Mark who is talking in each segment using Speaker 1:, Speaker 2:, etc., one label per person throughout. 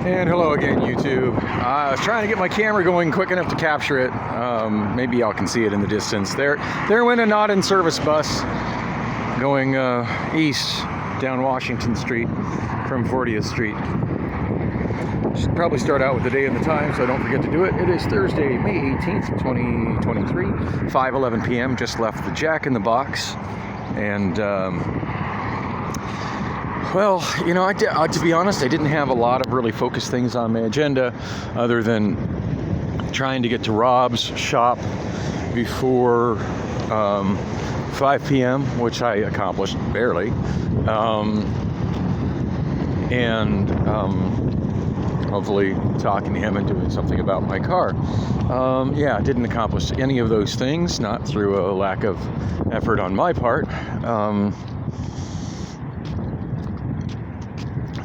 Speaker 1: And hello again, YouTube. I was trying to get my camera going quick enough to capture it. Maybe y'all can see it in the distance. There went a not in service bus going east down Washington Street from 40th Street. Should probably start out with the day and the time so I don't forget to do it. It is Thursday, May 18th, 2023, 5:11 p.m. Just left the Jack in the Box. And well, you know, to be honest, I didn't have a lot of really focused things on my agenda other than trying to get to Rob's shop before 5 p.m., which I accomplished barely. Hopefully talking to him and doing something about my car. Yeah, didn't accomplish any of those things, not through a lack of effort on my part.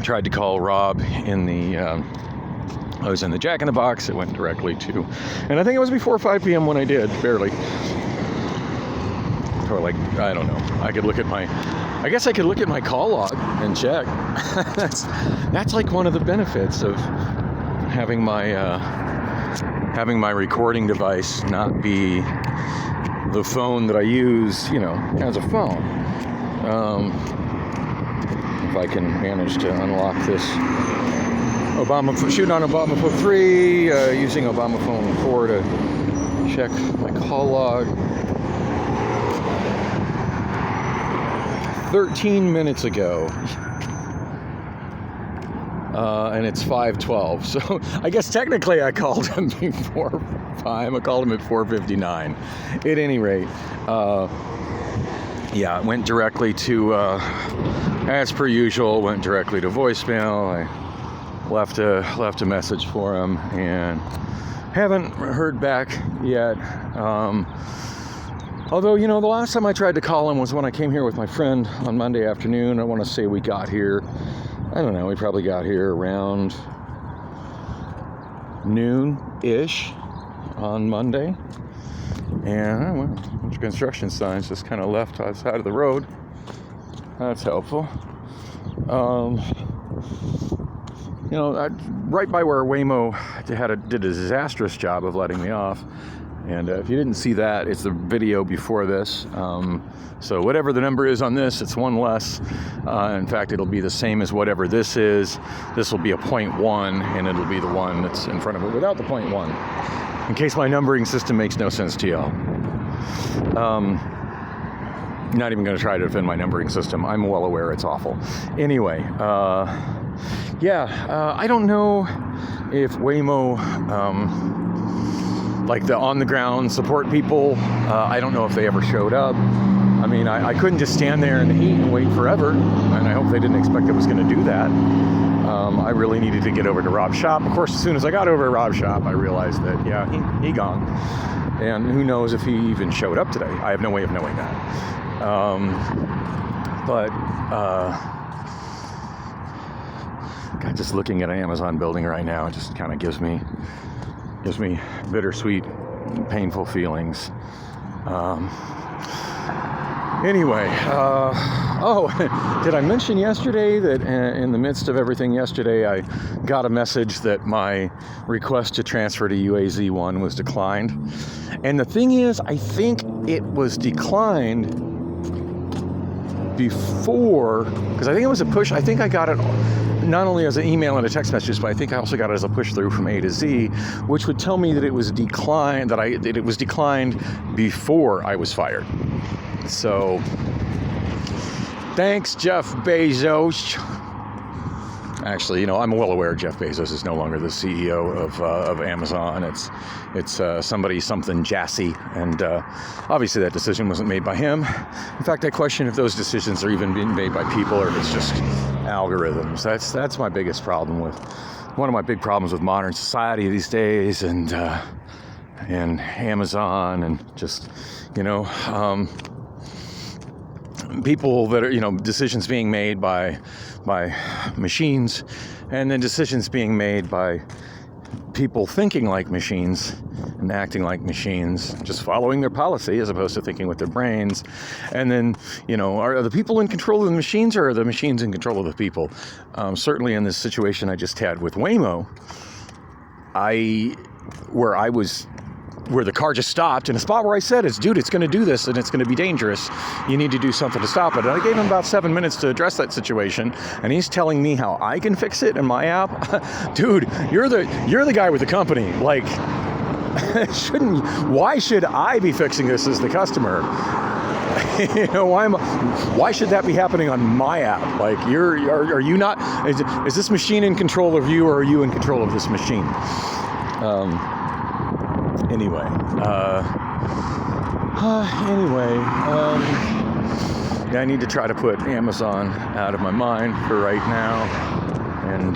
Speaker 1: Tried to call Rob in the, I was in the Jack in the Box. It went directly to, and I think it was before 5 p.m. when I did, barely. Or like, I don't know. I guess I could look at my call log and check. That's like one of the benefits of having my recording device not be the phone that I use, you know, as a phone. If I can manage to unlock this shoot on Obamaphone 3, using Obamaphone 4 to check my call log. 13 minutes ago, and it's 5:12. So I guess technically I called him before 5. I called him at 4:59. At any rate, yeah, it went directly to, as per usual, went directly to voicemail. I left a message for him and haven't heard back yet. Although, you know, the last time I tried to call him was when I came here with my friend on Monday afternoon. I want to say we got here, I don't know, we probably got here around noon-ish on Monday. And, well, a bunch of construction signs just kind of left outside of the road. That's helpful. You know, right by where Waymo did a disastrous job of letting me off. And if you didn't see that, it's the video before this. So whatever the number is on this, it's one less. In fact, it'll be the same as whatever this is. This will be a 0.1, and it'll be the one that's in front of it without the 0.1. In case my numbering system makes no sense to y'all. Not even going to try to defend my numbering system. I'm well aware it's awful. Anyway, yeah, I don't know if Waymo... like the on-the-ground support people, I don't know if they ever showed up. I mean, I couldn't just stand there in the heat and wait forever, and I hope they didn't expect I was going to do that. I really needed to get over to Rob's shop. Of course, as soon as I got over to Rob's shop, I realized that, yeah, he gone. And who knows if he even showed up today. I have no way of knowing that. God, just looking at an Amazon building right now, it just kind of gives me bittersweet, painful feelings. Anyway, did I mention yesterday that in the midst of everything yesterday, I got a message that my request to transfer to UAZ1 was declined? And the thing is, I think it was declined before, because I think it was a push. I think I got it not only as an email and a text message, but I think I also got it as a push through from A to Z, which would tell me that it was declined, that it was declined before I was fired. So, thanks, Jeff Bezos. Actually, you know, I'm well aware Jeff Bezos is no longer the CEO of Amazon. It's something Jassy, and obviously that decision wasn't made by him. In fact, I question if those decisions are even being made by people or if it's just algorithms. That's my biggest problem one of my big problems with modern society these days, and Amazon, and just, you know, people that are, you know, decisions being made by machines, and then decisions being made by people thinking like machines and acting like machines, just following their policy as opposed to thinking with their brains. And then, are the people in control of the machines, or are the machines in control of the people? Certainly in this situation I just had with Waymo, where the car just stopped in a spot where I said, dude, it's going to do this and it's going to be dangerous. You need to do something to stop it. And I gave him about 7 minutes to address that situation, and he's telling me how I can fix it in my app. Dude, you're the guy with the company. Like, why should I be fixing this as the customer? Why should that be happening on my app? Like, are you not? Is this machine in control of you, or are you in control of this machine? Anyway, I need to try to put Amazon out of my mind for right now. And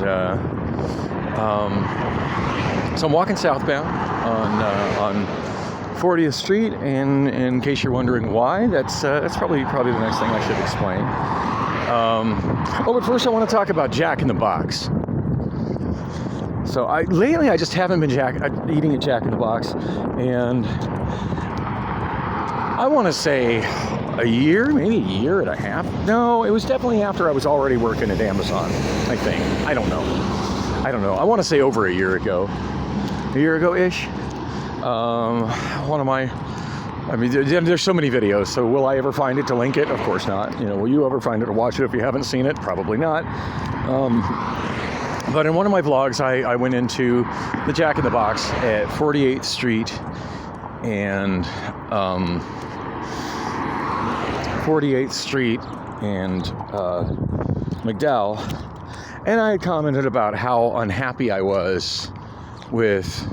Speaker 1: so I'm walking southbound on 40th Street, and in case you're wondering why, that's probably the next thing I should explain. But first I want to talk about Jack in the Box. So lately I just haven't been eating at Jack in the Box, and I want to say a year, maybe a year and a half. No, it was definitely after I was already working at Amazon, I think. I don't know. I want to say over a year ago-ish. There's so many videos, so will I ever find it to link it? Of course not. Will you ever find it or watch it if you haven't seen it? Probably not. But in one of my vlogs, I went into the Jack in the Box at 48th Street and 48th Street and McDowell, and I had commented about how unhappy I was with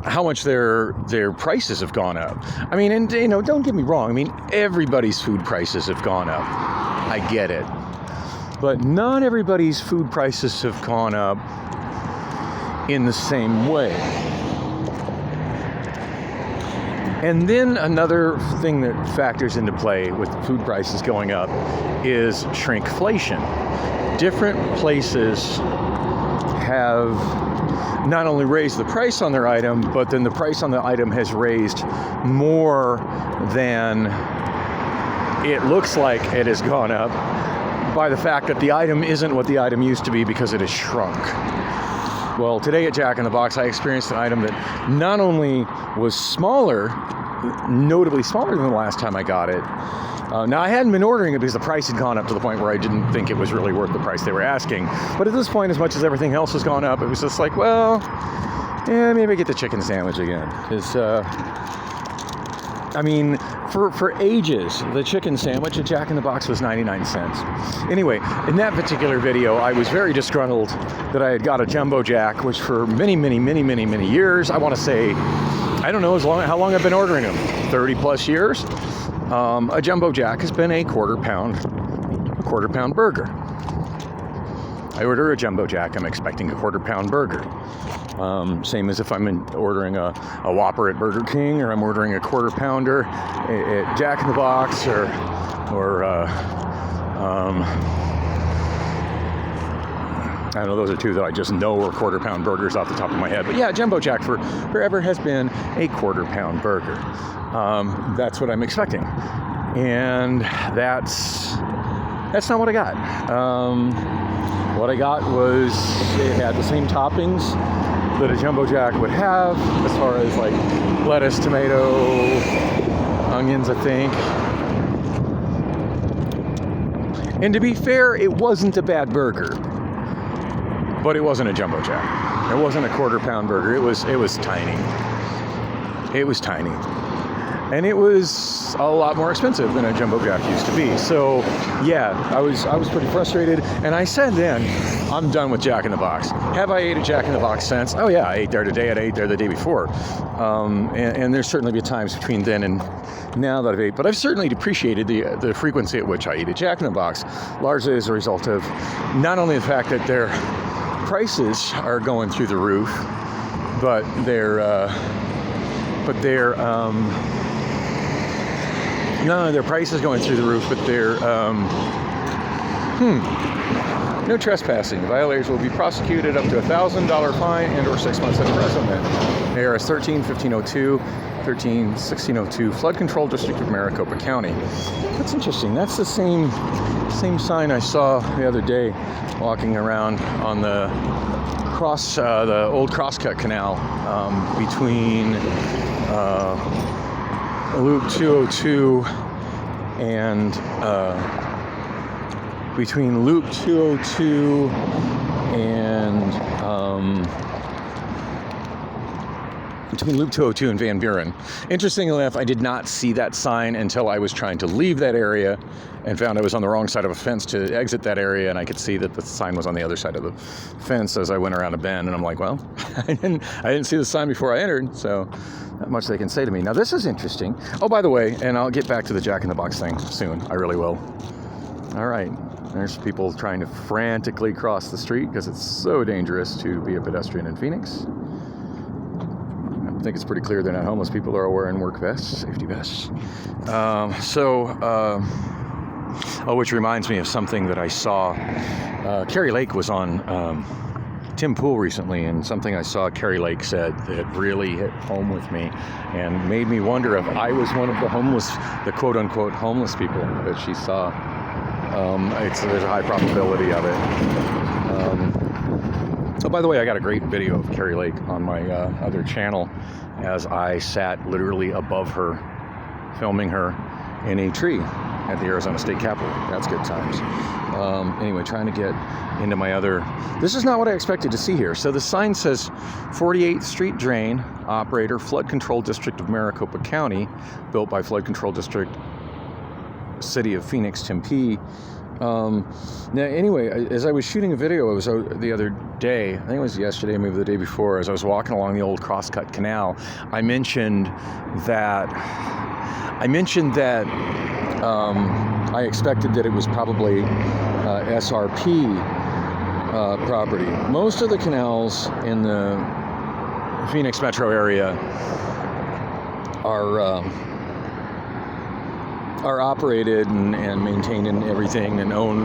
Speaker 1: how much their prices have gone up. I mean, and don't get me wrong. I mean, everybody's food prices have gone up. I get it. But not everybody's food prices have gone up in the same way. And then another thing that factors into play with food prices going up is shrinkflation. Different places have not only raised the price on their item, but then the price on the item has raised more than it looks like it has gone up, by the fact that the item isn't what the item used to be because it has shrunk. Well, today at Jack in the Box, I experienced an item that not only was smaller, notably smaller than the last time I got it. Now, I hadn't been ordering it because the price had gone up to the point where I didn't think it was really worth the price they were asking. But at this point, as much as everything else has gone up, it was just like, well, yeah, maybe I get the chicken sandwich again. Because, for ages, the chicken sandwich at Jack in the Box was 99 cents. Anyway, in that particular video, I was very disgruntled that I had got a Jumbo Jack, which for many, many, many, many, many years, I want to say, I don't know how long I've been ordering them, 30 plus years. A Jumbo Jack has been a quarter pound burger. I order a Jumbo Jack, I'm expecting a quarter pound burger. Same as if I'm ordering a Whopper at Burger King, or I'm ordering a quarter pounder at Jack in the Box, or I don't know, those are two that I just know are quarter pound burgers off the top of my head. But yeah, Jumbo Jack forever has been a quarter pound burger. That's what I'm expecting. And that's not what I got. What I got was, it had the same toppings that a Jumbo Jack would have, as far as like lettuce, tomato, onions, I think. And to be fair, it wasn't a bad burger, but it wasn't a Jumbo Jack. It wasn't a quarter pound burger. It was tiny. It was tiny. And it was a lot more expensive than a Jumbo Jack used to be. So yeah, I was pretty frustrated. And I said then, I'm done with Jack in the Box. Have I ate at Jack in the Box since? Oh yeah, I ate there today. I ate there the day before. And there's certainly been times between then and now that I've ate. But I've certainly appreciated the frequency at which I eat at Jack in the Box, largely as a result of not only the fact that their prices are going through the roof, but not only their prices going through the roof, but No trespassing. Violators will be prosecuted up to a $1,000 fine and or 6 months imprisonment. ARS 13-1502, 13-1602, Flood Control District of Maricopa County. That's interesting. That's the same sign I saw the other day walking around on the old crosscut canal between Loop 202 and between Loop 202 and between Loop 202 and Van Buren. Interestingly enough, I did not see that sign until I was trying to leave that area and found I was on the wrong side of a fence to exit that area, and I could see that the sign was on the other side of the fence as I went around a bend, and I'm like, well, I didn't see the sign before I entered, so not much they can say to me. Now this is interesting. Oh, by the way, and I'll get back to the Jack in the Box thing soon. I really will. All right. There's people trying to frantically cross the street because it's so dangerous to be a pedestrian in Phoenix. I think it's pretty clear they're not homeless people. They're all wearing work vests, safety vests. Which reminds me of something that I saw. Carrie Lake was on Tim Pool recently, and something I saw Carrie Lake said that really hit home with me and made me wonder if I was one of the quote-unquote homeless people that she saw. There's a high probability of it. By the way, I got a great video of Carrie Lake on my other channel as I sat literally above her, filming her in a tree at the Arizona State Capitol. That's good times. Anyway, trying to get into my other... This is not what I expected to see here. So the sign says 48th Street Drain, operator, Flood Control District of Maricopa County, built by Flood Control District, City of Phoenix, Tempe. Now, anyway, as I was shooting a video, it was the other day, I think it was yesterday, maybe the day before, as I was walking along the old crosscut canal, I mentioned that I expected that it was probably SRP property. Most of the canals in the Phoenix metro area are operated and maintained and everything, and owned,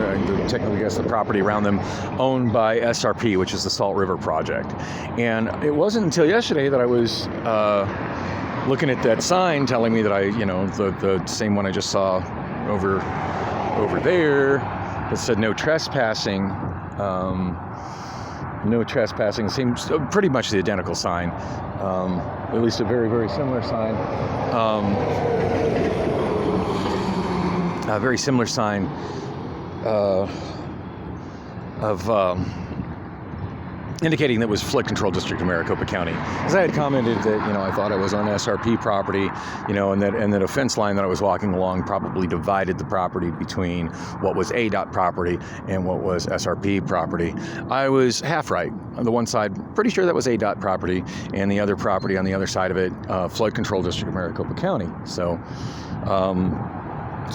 Speaker 1: technically I guess the property around them, owned by SRP, which is the Salt River Project. And it wasn't until yesterday that I was looking at that sign telling me that the same one I just saw over there that said no trespassing. No trespassing seems pretty much the identical sign, at least a very, very similar sign. A very similar sign of indicating that was Flood Control District of Maricopa County. As I had commented that, I thought I was on SRP property, and that a fence line that I was walking along probably divided the property between what was ADOT property and what was SRP property. I was half right. On the one side, pretty sure that was ADOT property, and the other property on the other side of it, Flood Control District of Maricopa County. So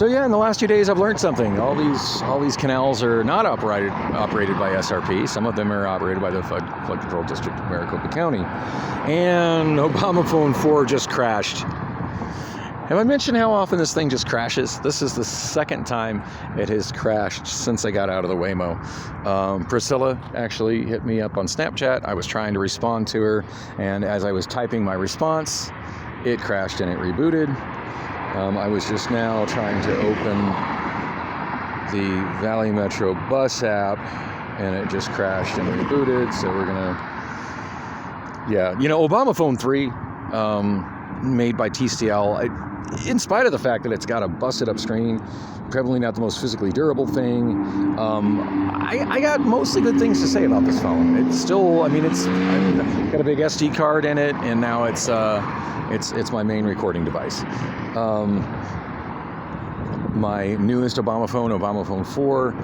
Speaker 1: yeah, in the last 2 days I've learned something. All these canals are not operated by SRP. Some of them are operated by the Flood Control District of Maricopa County. And Obamaphone 4 just crashed. Have I mentioned how often this thing just crashes? This is the second time it has crashed since I got out of the Waymo. Priscilla actually hit me up on Snapchat. I was trying to respond to her, and as I was typing my response, it crashed and it rebooted. I was just now trying to open the Valley Metro bus app, and it just crashed and rebooted. So we're gonna, Obamaphone 3, made by TCL. In spite of the fact that it's got a busted up screen, probably not the most physically durable thing, I got mostly good things to say about this phone. It's still, it's got a big SD card in it, and now it's my main recording device. My newest Obamaphone 4,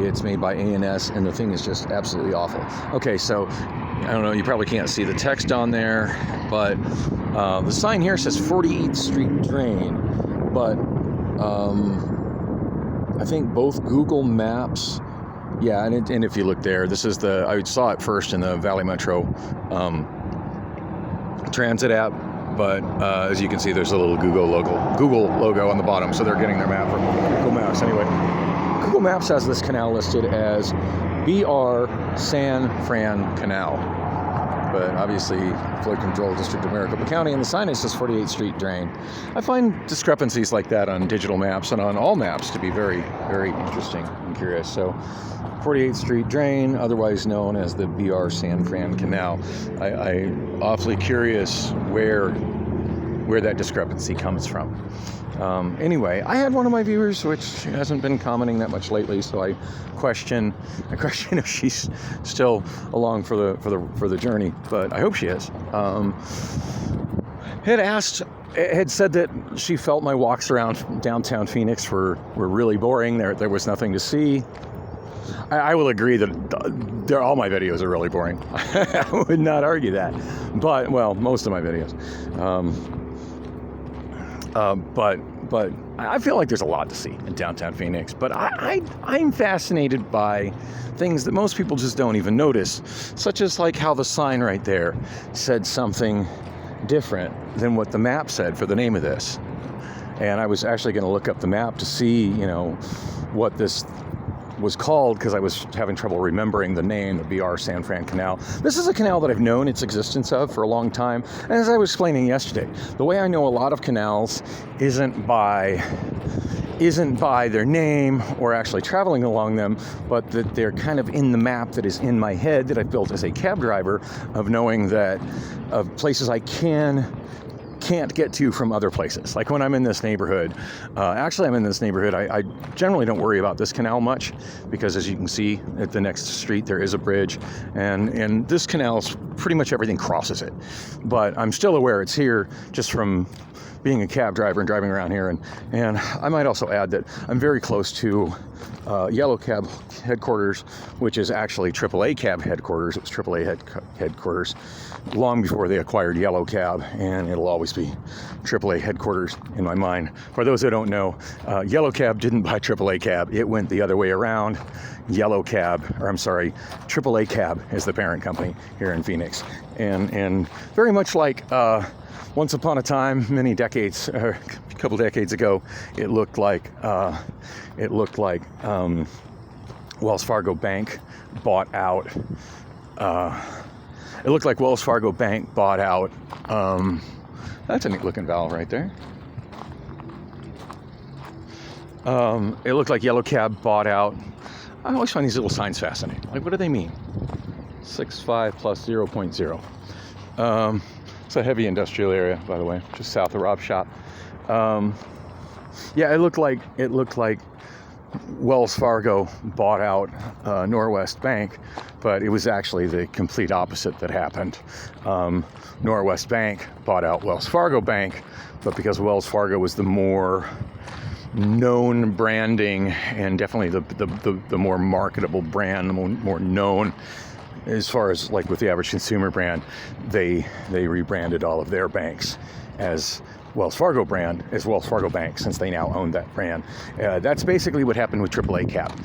Speaker 1: it's made by ANS, and the thing is just absolutely awful. Okay, so I don't know, you probably can't see the text on there, but the sign here says 48th Street Drain, but I think both Google Maps, and if you look there, this is I saw it first in the Valley Metro Transit app, but as you can see, there's a little Google logo on the bottom, so they're getting their map from Google Maps anyway. Google Maps has this canal listed as BR San Fran Canal. But obviously, Flood Control District of Maricopa County, and the signage says 48th Street Drain. I find discrepancies like that on digital maps and on all maps to be very, very interesting and curious. So, 48th Street Drain, otherwise known as the BR San Fran Canal. I'm awfully curious where that discrepancy comes from. Anyway, I had one of my viewers, which hasn't been commenting that much lately, so I question if she's still along for the journey, but I hope she is. Had said that she felt my walks around downtown Phoenix were really boring. There was nothing to see. I will agree that all my videos are really boring. I would not argue that, but well, most of my videos. But I feel like there's a lot to see in downtown Phoenix. But I'm fascinated by things that most people just don't even notice, such as like how the sign right there said something different than what the map said for the name of this. And I was actually going to look up the map to see, what this was called, because I was having trouble remembering the name, the BR San Fran Canal. This is a canal that I've known its existence of for a long time. And as I was explaining yesterday, the way I know a lot of canals isn't by their name or actually traveling along them, but that they're kind of in the map that is in my head that I built as a cab driver, of knowing that of places I can't get to from other places. Like when I'm in this neighborhood, I generally don't worry about this canal much, because as you can see at the next street there is a bridge, and this canal's pretty much everything crosses it. But I'm still aware it's here just from being a cab driver and driving around here, and I might also add that I'm very close to Yellow Cab headquarters, which is actually AAA Cab headquarters. It was AAA headquarters long before they acquired Yellow Cab, and it'll always be AAA headquarters in my mind. For those that don't know, Yellow Cab didn't buy AAA Cab. It went the other way around. AAA Cab is the parent company here in Phoenix, and very much like once upon a time, many decades, a couple decades ago, it looked like Wells Fargo Bank bought out. It looked like Wells Fargo Bank bought out. That's a neat looking valve right there. It looked like Yellow Cab bought out. I always find these little signs fascinating. Like, what do they mean? 6.5 plus 0.0. It's a heavy industrial area, by the way, just south of Rob's shop. Yeah, it looked like Wells Fargo bought out Norwest Bank, but it was actually the complete opposite that happened. Norwest Bank bought out Wells Fargo Bank, but because Wells Fargo was the more known branding and definitely the more marketable brand, the more known as far as like with the average consumer brand, they rebranded all of their banks as Wells Fargo Bank, since they now own that brand. That's basically what happened with AAA Cab.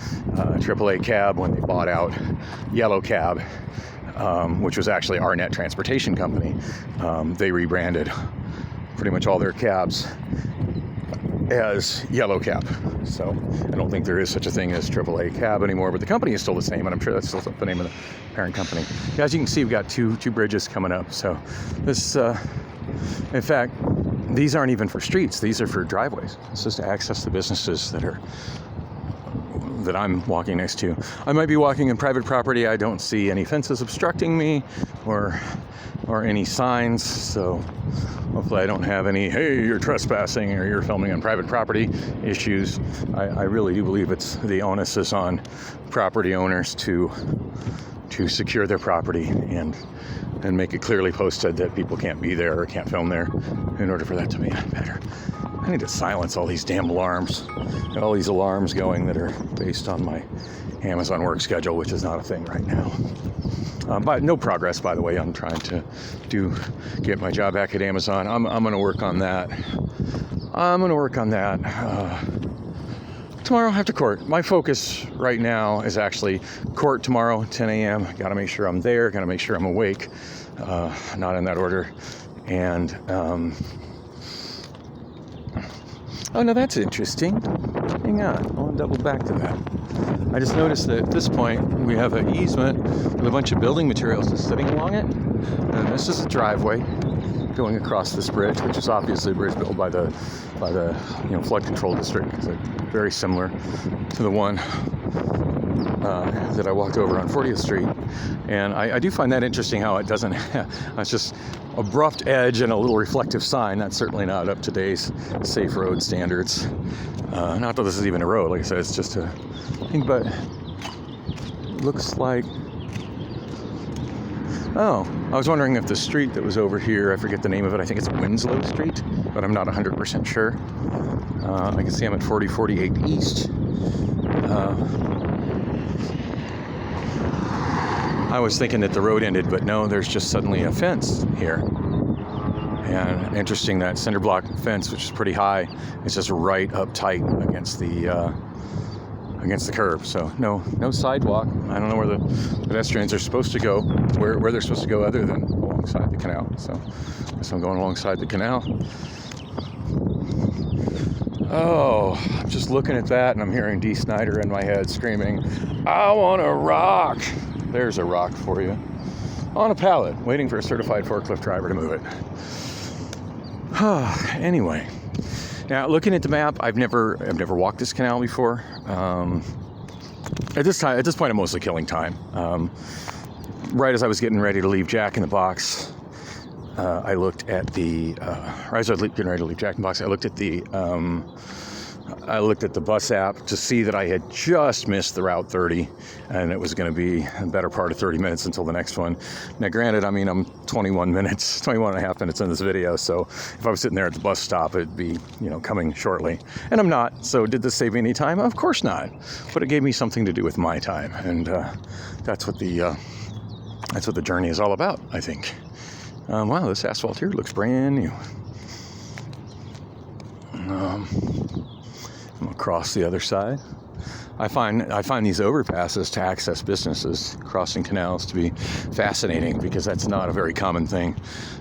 Speaker 1: AAA Cab, when they bought out Yellow Cab, which was actually Arnett Transportation Company, they rebranded pretty much all their cabs as Yellow Cab. So I don't think there is such a thing as AAA Cab anymore, but the company is still the same, and I'm sure that's still the name of the parent company. Yeah, as you can see, we've got two bridges coming up. So this, in fact, these aren't even for streets. These are for driveways. It's just to access the businesses that I'm walking next to. I might be walking in private property. I don't see any fences obstructing me or any signs, so hopefully I don't have any, hey, you're trespassing or you're filming on private property issues. I really do believe the onus is on property owners to secure their property and make it clearly posted that people can't be there or can't film there in order for that to be better. I need to silence all these damn alarms. Got all these alarms going that are based on my Amazon work schedule, which is not a thing right now. But no progress, by the way. I'm trying to get my job back at Amazon. I'm going to work on that. Tomorrow after court. My focus right now is actually court tomorrow, 10 a.m. Got to make sure I'm there. Got to make sure I'm awake. Not in that order. And Oh, no, that's interesting. Hang on, I want to double back to that. I just noticed that at this point we have an easement with a bunch of building materials just sitting along it. And this is a driveway going across this bridge, which is obviously a bridge built by the flood control district, because it's very similar to the one that I walked over on 40th Street. And I do find that interesting how it doesn't it's just abrupt edge and a little reflective sign. That's certainly not up to today's safe road standards. Not that this is even a road, like I said, it's just a thing, but looks like, oh, I was wondering if the street that was over here, I forget the name of it, I think it's Winslow Street, but I'm not 100% sure. I can see I'm at 4048 East. I was thinking that the road ended, but no, there's just suddenly a fence here. And interesting, that cinder block fence, which is pretty high, is just right up tight against the curb. So no sidewalk. I don't know where the pedestrians are supposed to go, where they're supposed to go other than alongside the canal. So I guess I'm going alongside the canal. Oh, I'm just looking at that and I'm hearing Dee Snider in my head screaming, "I want a rock." There's a rock for you. On a pallet, waiting for a certified forklift driver to move it. Anyway, now looking at the map, I've never walked this canal before. At this point, I'm mostly killing time. Right as I was getting ready to leave Jack in the Box, I looked at the. Right as I was getting ready to leave Jack in the Box, I looked at the bus app to see that I had just missed the Route 30, and it was going to be a better part of 30 minutes until the next one. Now, granted, I mean, I'm 21 and a half minutes in this video, so if I was sitting there at the bus stop, it'd be, coming shortly. And I'm not, so did this save me any time? Of course not. But it gave me something to do with my time, and that's what the journey is all about, I think. Wow, this asphalt here looks brand new. Across the other side, I find these overpasses to access businesses crossing canals to be fascinating, because that's not a very common thing.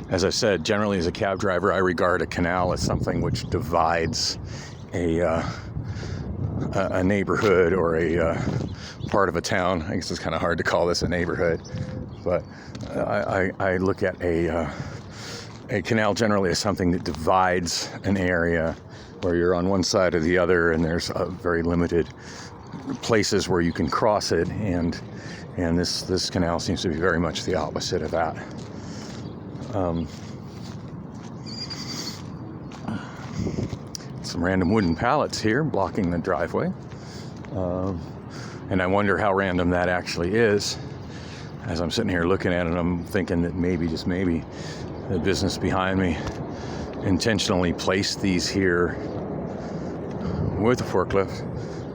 Speaker 1: As I said, generally as a cab driver, I regard a canal as something which divides a neighborhood or a part of a town. I guess it's kind of hard to call this a neighborhood, but I look at a canal generally as something that divides an area where you're on one side or the other, and there's very limited places where you can cross it, and this canal seems to be very much the opposite of that. Some random wooden pallets here blocking the driveway, and I wonder how random that actually is. As I'm sitting here looking at it, I'm thinking that maybe, just maybe, the business behind me intentionally placed these here with a forklift.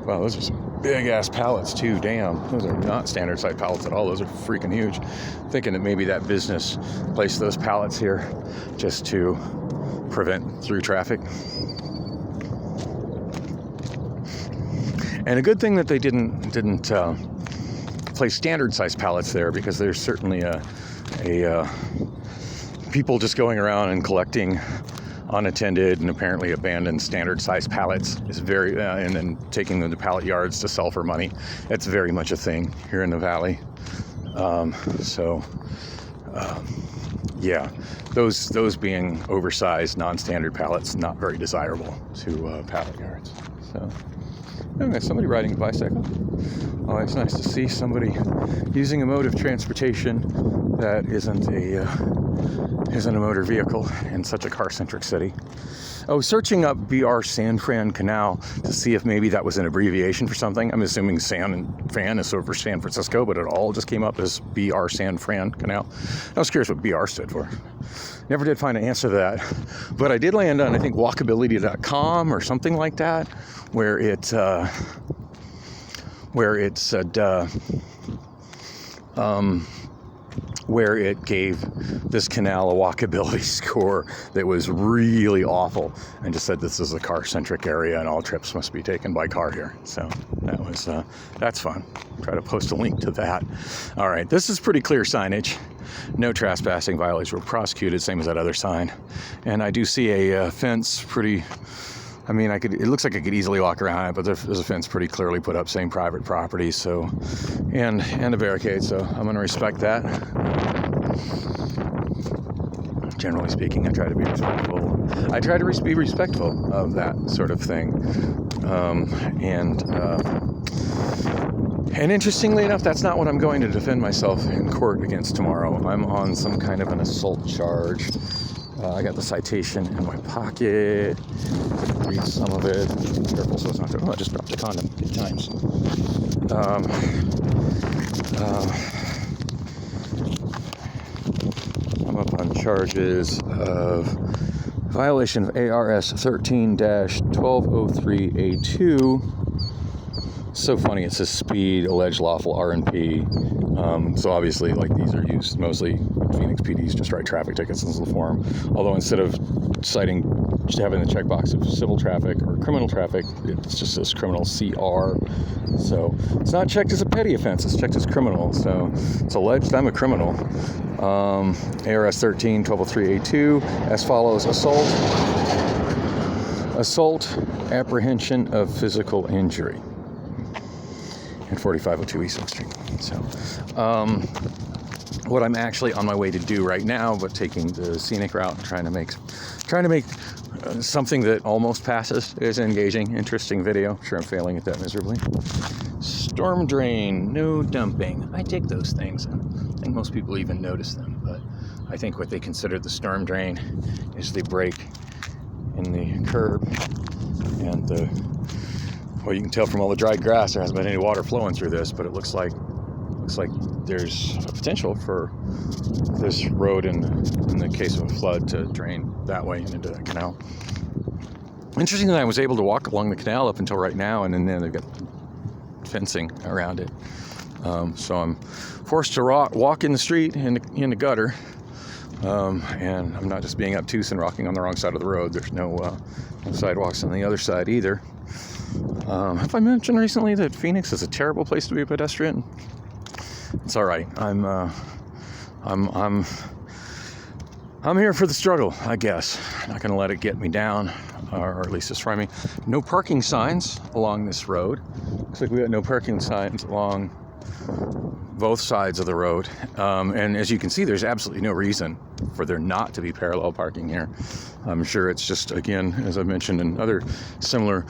Speaker 1: Wow, those are some big ass pallets too. Damn, those are not standard size pallets at all. Those are freaking huge. Thinking that maybe that business placed those pallets here just to prevent through traffic. And a good thing that they didn't place standard size pallets there, because there's certainly a people just going around and collecting unattended and apparently abandoned standard size pallets is very, and then taking them to pallet yards to sell for money. It's very much a thing here in the valley. Yeah, those being oversized, non-standard pallets, not very desirable to pallet yards. So, anyway, somebody riding a bicycle. Oh, it's nice to see somebody using a mode of transportation that isn't a motor vehicle in such a car-centric city. Oh, searching up BR San Fran Canal to see if maybe that was an abbreviation for something. I'm assuming San and Fran is over San Francisco, but it all just came up as BR San Fran Canal. I was curious what BR stood for. Never did find an answer to that, but I did land on, I think, walkability.com or something like that, where it said where it gave this canal a walkability score that was really awful, and just said this is a car-centric area and all trips must be taken by car here. So that was that's fun. Try to post a link to that. All right, this is pretty clear signage. No trespassing violations were prosecuted, same as that other sign. And I do see a fence pretty I mean, it looks like I could easily walk around it, but there's a fence pretty clearly put up saying private property, so, and a barricade, so I'm going to respect that. Generally speaking, I try to be respectful. I try to be respectful of that sort of thing. And interestingly enough, that's not what I'm going to defend myself in court against tomorrow. I'm on some kind of an assault charge. I got the citation in my pocket. Read some of it. Be careful so it's not. Oh, I just dropped the condom. Good times. I'm up on charges of violation of ARS 13-1203A2. So funny, it says speed, alleged lawful R&P. So obviously, like, these are used mostly Phoenix PDs just write traffic tickets in the form. Although instead of citing, just having the checkbox of civil traffic or criminal traffic, it's just this criminal CR. So it's not checked as a petty offense; it's checked as criminal. So it's alleged I'm a criminal. ARS 13-1203A2 as follows: assault, apprehension of physical injury. And 4502 East 6th Street. So, what I'm actually on my way to do right now, but taking the scenic route, trying to make something that almost passes is an engaging, interesting video. I'm sure I'm failing at that miserably. Storm drain, no dumping. I dig those things. I think most people even notice them, but I think what they consider the storm drain is the break in the curb and the. Well, you can tell from all the dried grass there hasn't been any water flowing through this, but it looks like there's a potential for this road in the case of a flood to drain that way and into that canal. Interesting that I was able to walk along the canal up until right now, and then they've got fencing around it. So I'm forced to walk in the street in the gutter, and I'm not just being obtuse and rocking on the wrong side of the road. There's no sidewalks on the other side either. Have I mentioned recently that Phoenix is a terrible place to be a pedestrian? It's all right. I'm here for the struggle, I guess. Not going to let it get me down, or at least destroy me. No parking signs along this road. Looks like we got no parking signs along both sides of the road. And as you can see, there's absolutely no reason for there not to be parallel parking here. I'm sure it's just, again, as I mentioned in other similar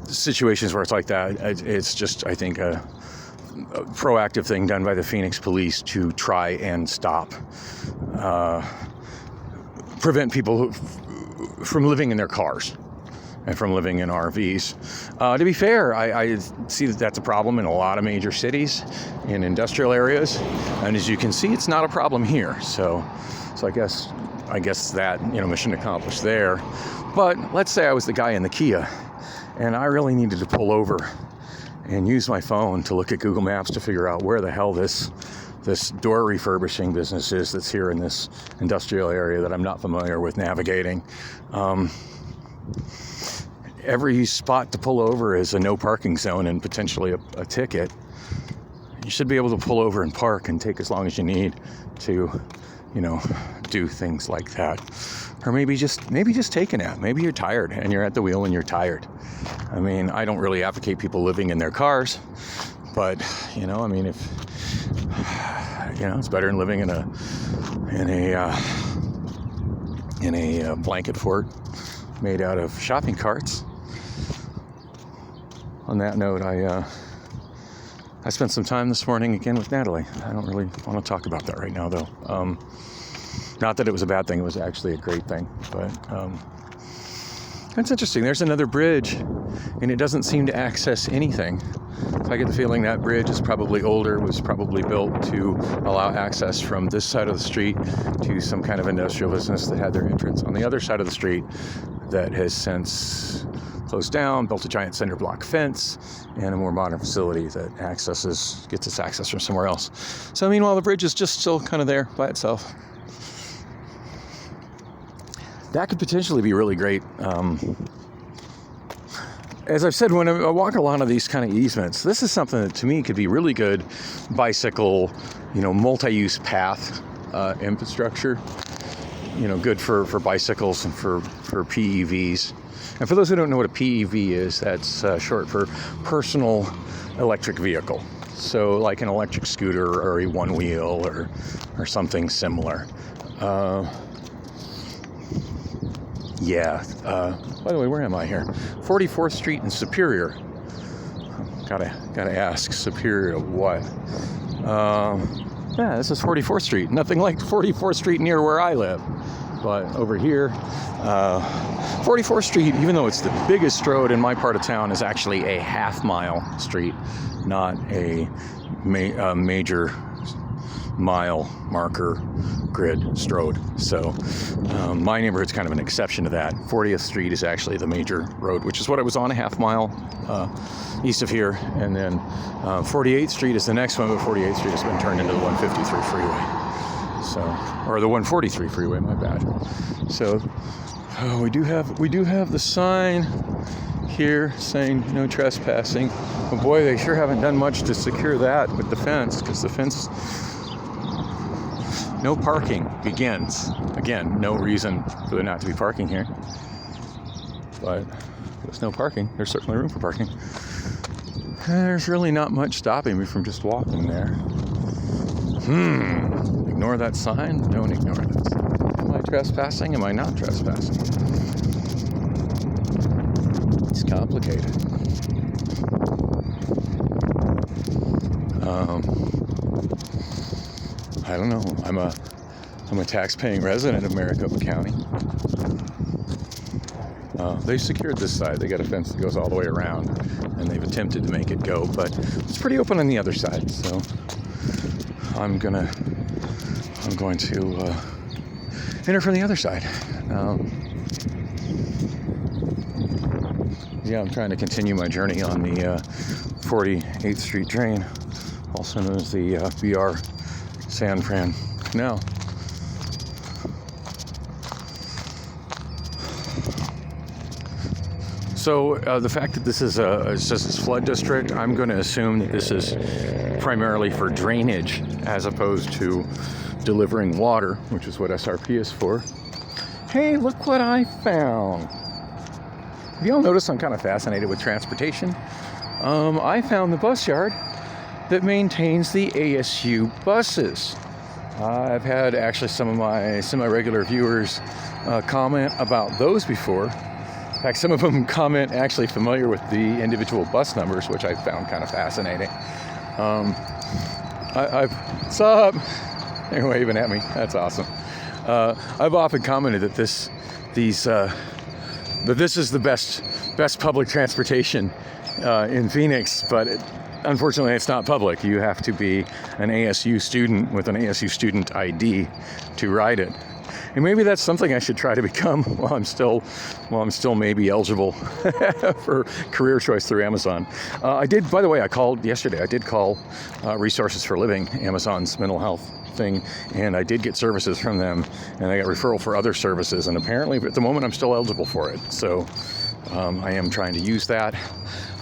Speaker 1: situations where it's like that, it's just, I think, a proactive thing done by the Phoenix police to try and prevent people from living in their cars and from living in RVs. To be fair, I see that that's a problem in a lot of major cities, in industrial areas, and as you can see, it's not a problem here. So I guess that, mission accomplished there. But let's say I was the guy in the Kia, and I really needed to pull over and use my phone to look at Google Maps to figure out where the hell this door refurbishing business is that's here in this industrial area that I'm not familiar with navigating. Every spot to pull over is a no parking zone and potentially a ticket. You should be able to pull over and park and take as long as you need to, do things like that. Or maybe just take a nap. Maybe you're tired and you're at the wheel and you're tired. I mean, I don't really advocate people living in their cars, but if it's better than living in a blanket fort made out of shopping carts. On that note, I spent some time this morning again with Natalie. I don't really want to talk about that right now, though. Not that it was a bad thing; it was actually a great thing. But that's interesting. There's another bridge, and it doesn't seem to access anything. So I get the feeling that bridge is probably older, was probably built to allow access from this side of the street to some kind of industrial business that had their entrance on the other side of the street that has since closed down, built a giant cinder block fence, and a more modern facility that gets its access from somewhere else. So meanwhile, the bridge is just still kind of there by itself. That could potentially be really great. As I've said, when I walk a lot of these kind of easements, this is something that to me could be really good bicycle, multi-use path infrastructure. Good for bicycles and for PEVs. And for those who don't know what a PEV is, that's short for personal electric vehicle. So like an electric scooter or a one-wheel or something similar. By the way, where am I here? 44th Street in Superior. Gotta ask, Superior what? This is 44th Street. Nothing like 44th Street near where I live. But over here, 44th Street, even though it's the biggest road in my part of town, is actually a half-mile street, not a major mile marker grid road. So my neighborhood's kind of an exception to that. 40th Street is actually the major road, which is what I was on, a half mile east of here. And then 48th Street is the next one, but 48th Street has been turned into the 153 freeway. So, or the 143 freeway, my bad. So we do have the sign here saying no trespassing. But boy, they sure haven't done much to secure that with the fence, because the fence, no parking begins. Again, no reason for there not to be parking here. But if there's no parking, there's certainly room for parking. There's really not much stopping me from just walking there. Ignore that sign? Don't ignore that sign. Am I trespassing? Am I not trespassing? It's complicated. I don't know. I'm a tax-paying resident of Maricopa County. They secured this side. They got a fence that goes all the way around, and they've attempted to make it go, but it's pretty open on the other side. So I'm going to enter from the other side. I'm trying to continue my journey on the 48th Street drain, also known as the BR San Fran Canal. So the fact that this is a flood district, I'm going to assume that this is primarily for drainage as opposed to delivering water, which is what SRP is for. Hey, look what I found. Have you all noticed I'm kind of fascinated with transportation? I found the bus yard that maintains the ASU buses. I've had actually some of my semi-regular viewers comment about those before. In fact, some of them comment actually familiar with the individual bus numbers, which I found kind of fascinating. What's up? They're waving at me. That's awesome. I've often commented that this is the best public transportation in Phoenix, but unfortunately it's not public. You have to be an ASU student with an ASU student ID to ride it. And maybe that's something I should try to become while I'm still maybe eligible for career choice through Amazon. I called yesterday. I did call Resources for Living, Amazon's mental health thing, and I did get services from them, and I got referral for other services, and apparently at the moment I'm still eligible for it. So I am trying to use that.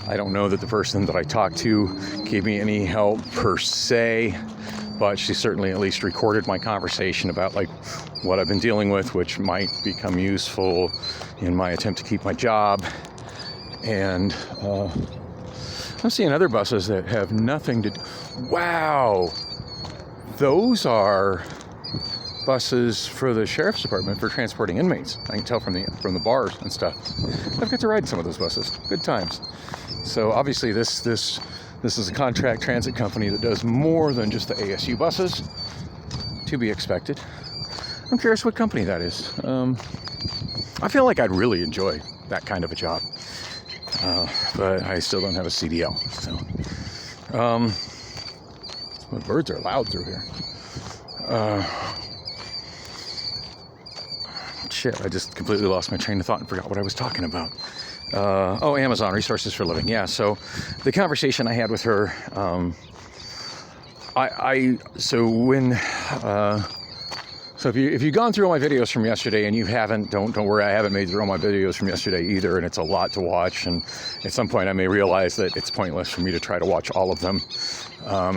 Speaker 1: I don't know that the person that I talked to gave me any help per se, but she certainly at least recorded my conversation about like what I've been dealing with, which might become useful in my attempt to keep my job. And I'm seeing other buses that have nothing to do. Wow, those are buses for the sheriff's department for transporting inmates. I can tell from the bars and stuff. I've got to ride some of those buses. Good times. So obviously this is a contract transit company that does more than just the ASU buses, to be expected. I'm curious what company that is. I feel like I'd really enjoy that kind of a job, but I still don't have a CDL. So, the birds are loud through here. Shit, I just completely lost my train of thought and forgot what I was talking about. Amazon, Resources for Living. Yeah, so the conversation I had with her, so if you've gone through all my videos from yesterday and you haven't, don't worry, I haven't made through all my videos from yesterday either, and it's a lot to watch, and at some point I may realize that it's pointless for me to try to watch all of them.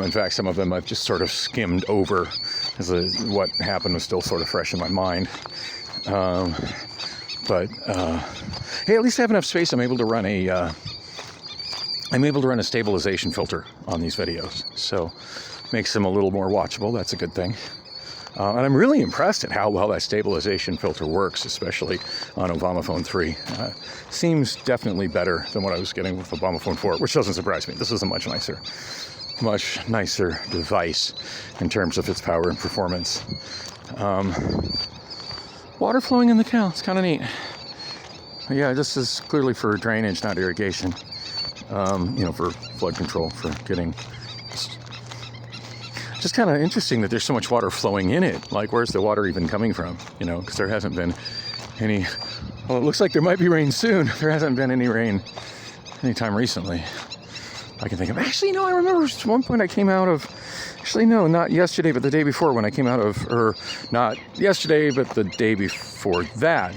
Speaker 1: In fact, some of them I've just sort of skimmed over, because what happened was still sort of fresh in my mind. But hey, at least I have enough space. I'm able to run a stabilization filter on these videos, so makes them a little more watchable. That's a good thing. And I'm really impressed at how well that stabilization filter works, especially on Obamaphone 3. Seems definitely better than what I was getting with Obamaphone 4, which doesn't surprise me. This is a much nicer device in terms of its power and performance. Water flowing in the canal, it's kind of neat. But yeah, this is clearly for drainage, not irrigation. For flood control, for getting... Just kind of interesting that there's so much water flowing in it. Like, where's the water even coming from? Because there hasn't been any... Well, it looks like there might be rain soon. There hasn't been any rain anytime recently I can think of. Actually, no, I remember at one point I came out of... Actually, no, not yesterday, but the day before when I came out of... Or not yesterday, but the day before that.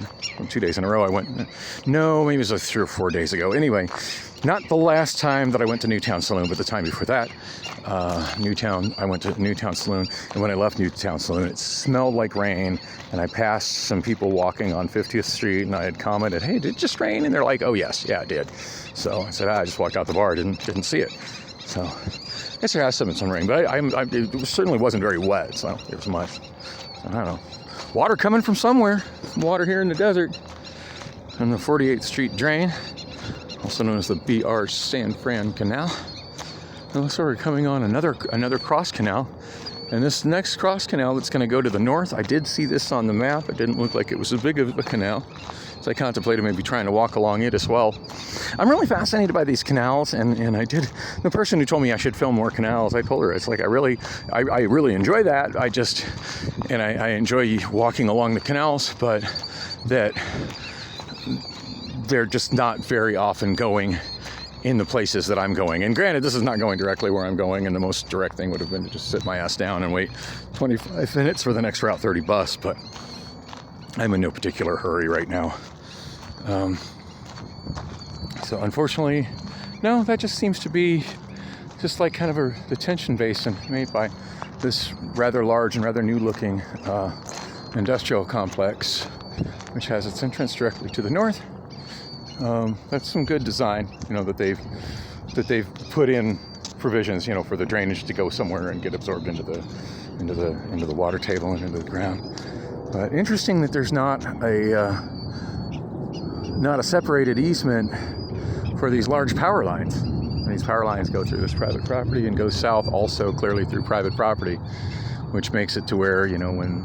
Speaker 1: 2 days in a row I went... No, maybe it was like 3 or 4 days ago. Anyway, not the last time that I went to Newtown Saloon, but the time before that. I went to Newtown Saloon, and when I left Newtown Saloon, it smelled like rain, and I passed some people walking on 50th Street, and I had commented, "Hey, did it just rain?" And they're like, "Oh yes, yeah, it did." So I said, I just walked out the bar, didn't see it. So I guess there has been some rain, but it certainly wasn't very wet, so I don't think it was much. So, I don't know. Water coming from somewhere. Water here in the desert. And the 48th Street drain, also known as the BR San Fran Canal. It looks like we're coming on another cross canal. And this next cross canal that's going to go to the north, I did see this on the map. It didn't look like it was as big of a canal. So I contemplated maybe trying to walk along it as well. I'm really fascinated by these canals, and the person who told me I should film more canals, I told her, it's like I really enjoy that. I enjoy walking along the canals, but that they're just not very often going in the places that I'm going. And granted, this is not going directly where I'm going, and the most direct thing would have been to just sit my ass down and wait 25 minutes for the next Route 30 bus, but I'm in no particular hurry right now. So unfortunately, no, that just seems to be just like kind of a detention basin made by this rather large and rather new looking industrial complex, which has its entrance directly to the north. That's some good design, that they've put in provisions, for the drainage to go somewhere and get absorbed into the water table and into the ground. But interesting that there's not a separated easement for these large power lines. And these power lines go through this private property and go south also clearly through private property, which makes it to where, when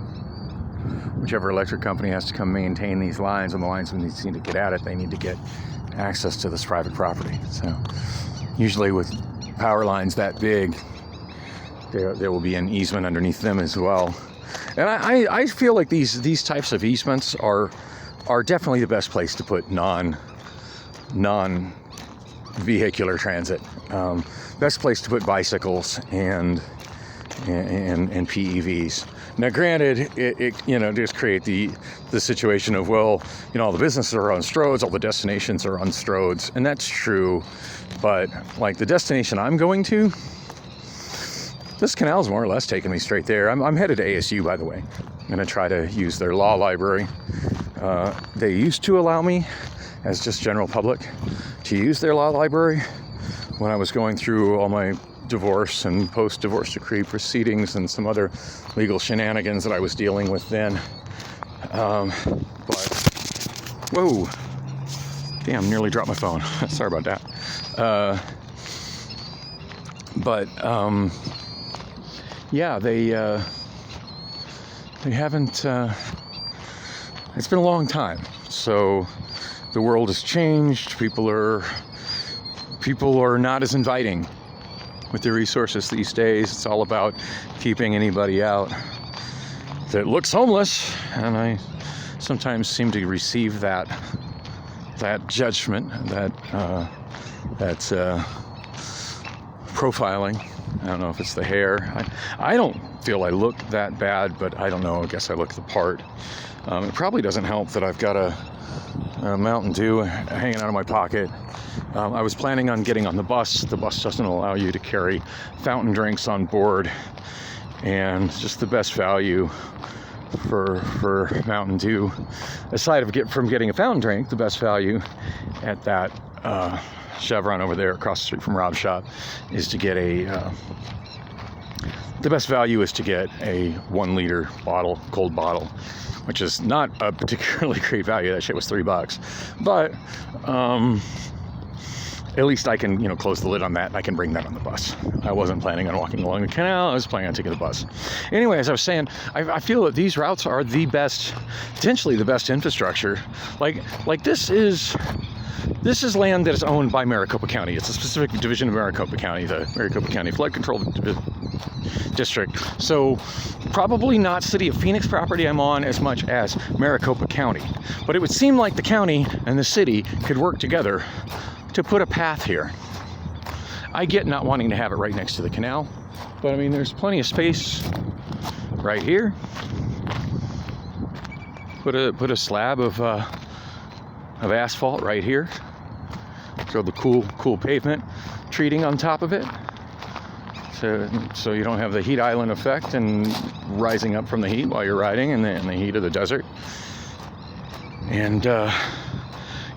Speaker 1: whichever electric company has to come maintain these lines, and the lines need to get at it, they need to get access to this private property. So usually with power lines that big, there will be an easement underneath them as well. And I feel like these types of easements are definitely the best place to put non-vehicular transit. Best place to put bicycles and PEVs. Now, granted, it just create the situation of, well, all the businesses are on stroads, all the destinations are on stroads, and that's true. But like the destination I'm going to, this canal's more or less taking me straight there. I'm headed to ASU, by the way. I'm going to try to use their law library. They used to allow me, as just general public, to use their law library when I was going through all my divorce and post-divorce decree proceedings and some other legal shenanigans that I was dealing with then. But, whoa, damn, nearly dropped my phone. Sorry about that. Yeah, they haven't, it's been a long time. So the world has changed. People are not as inviting with their resources these days. It's all about keeping anybody out that looks homeless, and I sometimes seem to receive that judgment, that profiling. I don't know if it's the hair. I don't feel I look that bad, but I don't know. I guess I look the part. It probably doesn't help that I've got a Mountain Dew hanging out of my pocket. I was planning on getting on the bus. The bus doesn't allow you to carry fountain drinks on board, and just the best value for Mountain Dew. Aside from getting a fountain drink, the best value at that Chevron over there across the street from Rob's shop is to get the best value is to get a 1 liter bottle, cold bottle, which is not a particularly great value. That shit was $3, but at least I can, close the lid on that, and I can bring that on the bus. I wasn't planning on walking along the canal. I was planning on taking the bus. Anyway, as I was saying, I feel that these routes are the best, potentially the best infrastructure. Like this is land that is owned by Maricopa County. It's a specific division of Maricopa County, the Maricopa County Flood Control District. So probably not City of Phoenix property I'm on as much as Maricopa County. But it would seem like the county and the city could work together to put a path here. I get not wanting to have it right next to the canal, but I mean, there's plenty of space right here. Put a slab of asphalt right here. Throw the cool pavement treating on top of it, so you don't have the heat island effect and rising up from the heat while you're riding in the heat of the desert. And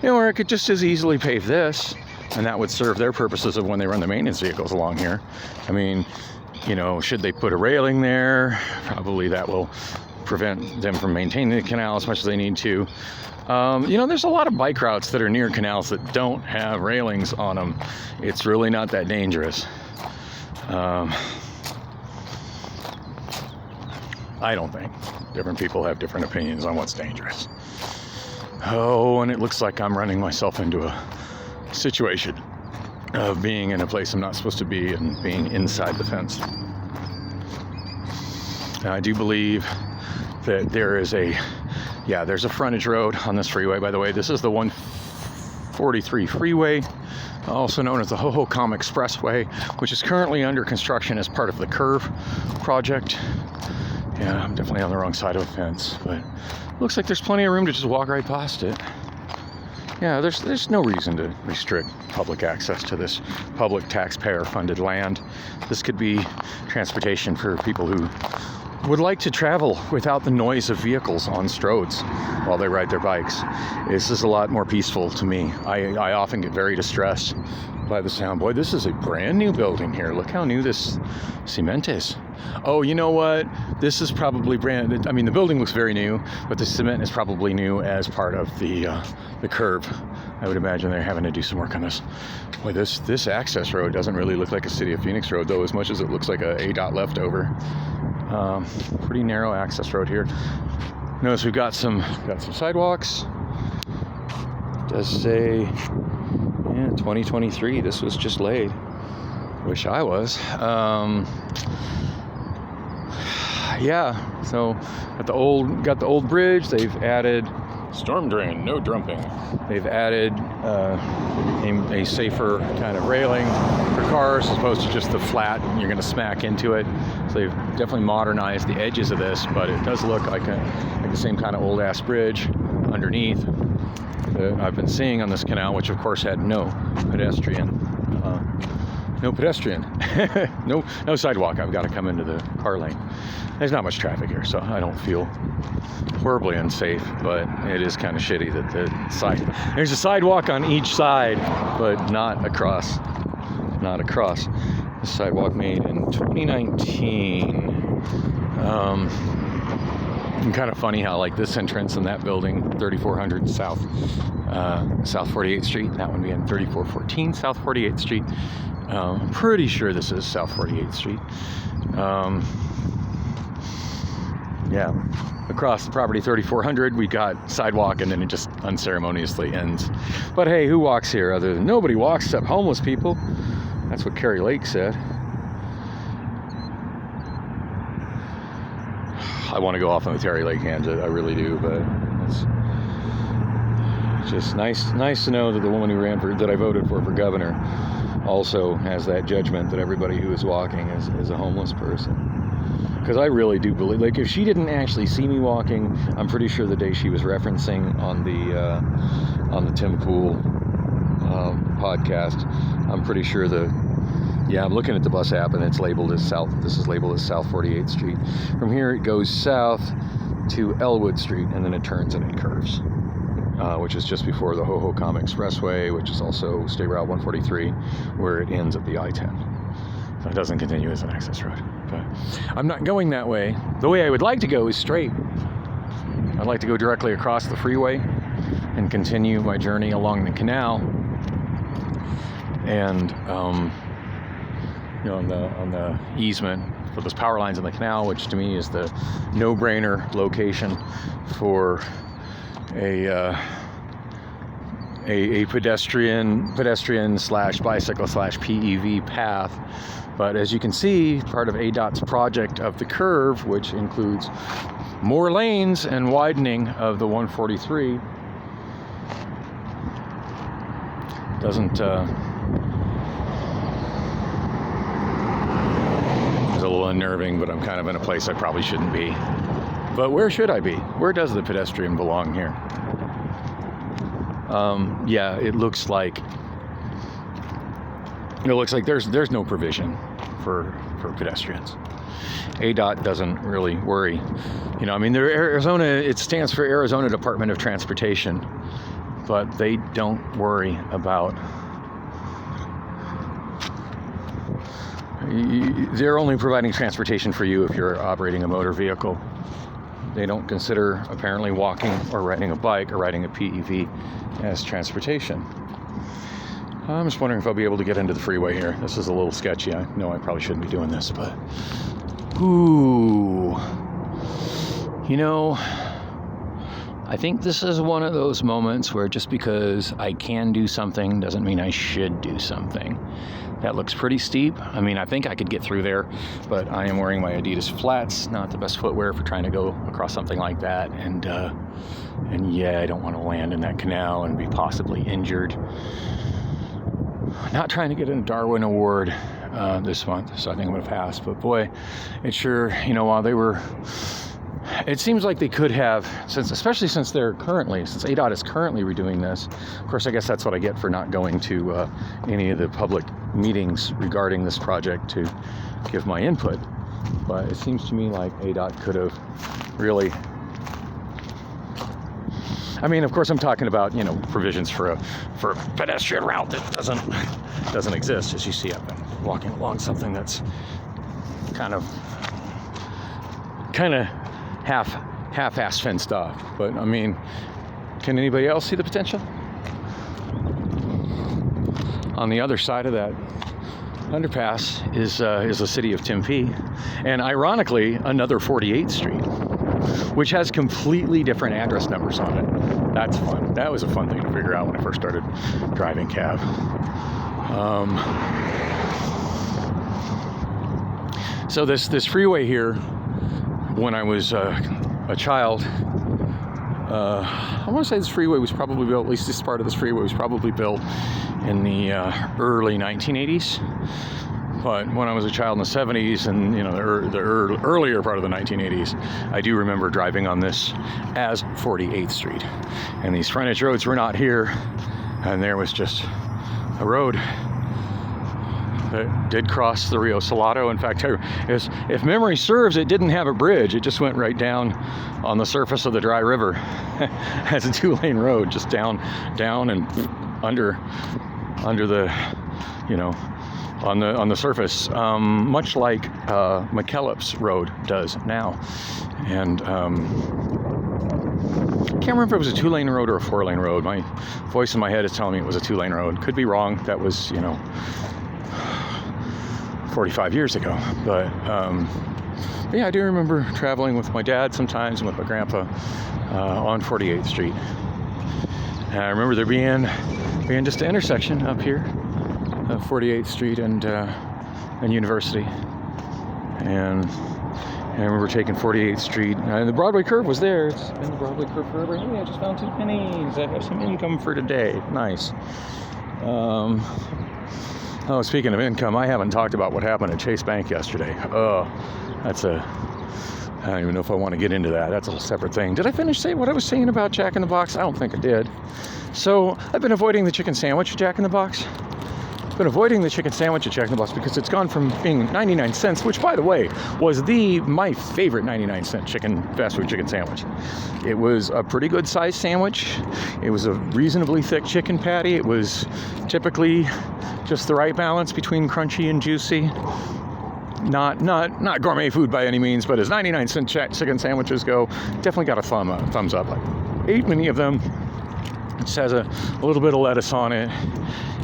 Speaker 1: or I could just as easily pave this, and that would serve their purposes of when they run their maintenance vehicles along here. I mean, should they put a railing there? Probably that will prevent them from maintaining the canal as much as they need to. There's a lot of bike routes that are near canals that don't have railings on them. It's really not that dangerous. I don't think. Different people have different opinions on what's dangerous. Oh, and it looks like I'm running myself into a situation of being in a place I'm not supposed to be and being inside the fence. Now, I do believe that there's a frontage road on this freeway. By the way, this is the 143 freeway, also known as the Hohokam Expressway, which is currently under construction as part of the Curve project. Yeah, I'm definitely on the wrong side of a fence, but looks like there's plenty of room to just walk right past it. Yeah, there's no reason to restrict public access to this public taxpayer-funded land. This could be transportation for people who would like to travel without the noise of vehicles on roads while they ride their bikes. This is a lot more peaceful to me. I often get very distressed by the sound. Boy, this is a brand new building here. Look how new this cement is. Oh, you know what? This is probably brand. I mean, the building looks very new, but the cement is probably new as part of the curve. I would imagine they're having to do some work on this. Boy, this access road doesn't really look like a City of Phoenix road, though, as much as it looks like a ADOT leftover. Pretty narrow access road here. Notice we've got some sidewalks. It does say 2023. This was just laid. Wish I was. So got the old bridge. They've added storm drain, no dumping. They've added a safer kind of railing for cars as opposed to just the flat, you're going to smack into it. So they've definitely modernized the edges of this, but it does look like the same kind of old ass bridge underneath that I've been seeing on this canal, which of course had no pedestrian, no sidewalk. I've got to come into the car lane. There's not much traffic here, so I don't feel horribly unsafe, but it is kind of shitty that there's a sidewalk on each side, but not across. This sidewalk made in 2019. And kind of funny how like this entrance in that building, 3400 South 48th Street, that one being 3414 South 48th Street. I'm pretty sure this is South 48th Street. Across the property 3400, we got sidewalk, and then it just unceremoniously ends. But hey, who walks here other than nobody walks except homeless people? That's what Carrie Lake said. I want to go off on the Terry Lake tangent, I really do, but it's just nice to know that the woman who that I voted for governor also has that judgment that everybody who is walking is a homeless person. Because I really do believe, like, if she didn't actually see me walking, I'm pretty sure the day she was referencing on the Tim Pool podcast, I'm pretty sure I'm looking at the bus app and it's labeled as South. This is labeled as South 48th Street. From here it goes south to Elwood Street, and then it turns and it curves, which is just before the Hohokam Expressway, which is also State Route 143, where it ends at the I-10. So it doesn't continue as an access road. But I'm not going that way. The way I would like to go is straight. I'd like to go directly across the freeway and continue my journey along the canal. And on the easement for those power lines in the canal, which to me is the no-brainer location for a pedestrian slash bicycle slash PEV path. But as you can see, part of ADOT's project of the curve, which includes more lanes and widening of the 143, doesn't it's a little unnerving, but I'm kind of in a place I probably shouldn't be. But where should I be? Where does the pedestrian belong here? Yeah, it looks like there's no provision for pedestrians. ADOT doesn't really worry. Arizona, it stands for Arizona Department of Transportation, but they don't worry about. They're only providing transportation for you if you're operating a motor vehicle. They don't consider apparently walking or riding a bike or riding a PEV as transportation. I'm just wondering if I'll be able to get into the freeway here. This is a little sketchy. I know I probably shouldn't be doing this, but I think this is one of those moments where just because I can do something doesn't mean I should do something. That looks pretty steep. I think I could get through there, but I am wearing my Adidas flats, not the best footwear for trying to go across something like that. And yeah, I don't want to land in that canal and be possibly injured. Not trying to get a Darwin Award this month, so I think I'm going to pass. But boy, it sure, it seems like they could have, especially since ADOT is currently redoing this. Of course, I guess that's what I get for not going to any of the public meetings regarding this project to give my input. But it seems to me like ADOT could have really, of course, I'm talking about, provisions for a pedestrian route that doesn't exist. As you see, I've been walking along something that's kind of half-ass fenced off. But can anybody else see the potential? On the other side of that underpass is the city of Tempe, and ironically, another 48th Street, which has completely different address numbers on it. That's fun. That was a fun thing to figure out when I first started driving cab. So this freeway here, when I was a child, I want to say this freeway was probably built, at least this part of this freeway was probably built in the early 1980s. But when I was a child in the 70s and the earlier part of the 1980s, I do remember driving on this as 48th Street. And these frontage roads were not here, and there was just a road that did cross the Rio Salado. In fact, if memory serves, it didn't have a bridge. It just went right down on the surface of the dry river as a 2-lane road, just down and under the, on the surface, much like McKellips Road does now. And I can't remember if it was a 2-lane road or a 4-lane road. My voice in my head is telling me it was a 2-lane road. Could be wrong. That was, 45 years ago. But yeah, I do remember traveling with my dad sometimes and with my grandpa on 48th Street. And I remember there being just an intersection up here of 48th Street and University. And I remember taking 48th Street, and the Broadway curve was there. It's been the Broadway curve forever. Hey, I just found 2 pennies. I have some income for today. Nice. Oh, speaking of income, I haven't talked about what happened at Chase Bank yesterday. I don't even know if I want to get into that. That's a whole separate thing. Did I finish saying what I was saying about Jack in the Box? I don't think I did. So I've been avoiding the chicken sandwich at Jack in the Box. been avoiding the chicken sandwich at Jack in the Box because it's gone from being 99 cents, which, by the way, was my favorite 99-cent fast food chicken sandwich. It was a pretty good sized sandwich. It was a reasonably thick chicken patty. It was typically just the right balance between crunchy and juicy. Not gourmet food by any means, but as 99-cent chicken sandwiches go, definitely got a thumbs up. I ate many of them. It just has a little bit of lettuce on it.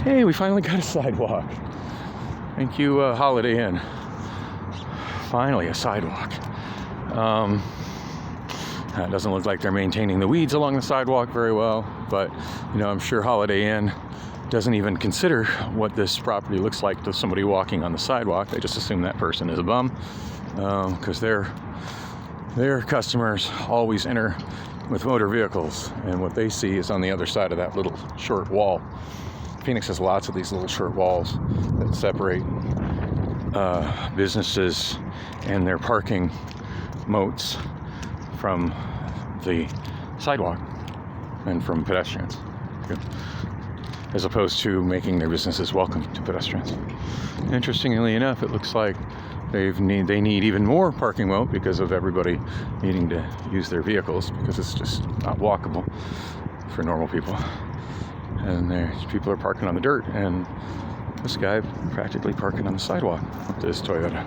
Speaker 1: Hey, we finally got a sidewalk. Thank you, Holiday Inn. Finally, a sidewalk. It doesn't look like they're maintaining the weeds along the sidewalk very well, but I'm sure Holiday Inn doesn't even consider what this property looks like to somebody walking on the sidewalk. They just assume that person is a bum, because their customers always enter with motor vehicles, and what they see is on the other side of that little short wall. Phoenix has lots of these little short walls that separate businesses and their parking moats from the sidewalk and from pedestrians, as opposed to making their businesses welcome to pedestrians. Interestingly enough, it looks like they need even more parking moat because of everybody needing to use their vehicles, because it's just not walkable for normal people. And people are parking on the dirt, and this guy practically parking on the sidewalk with his Toyota.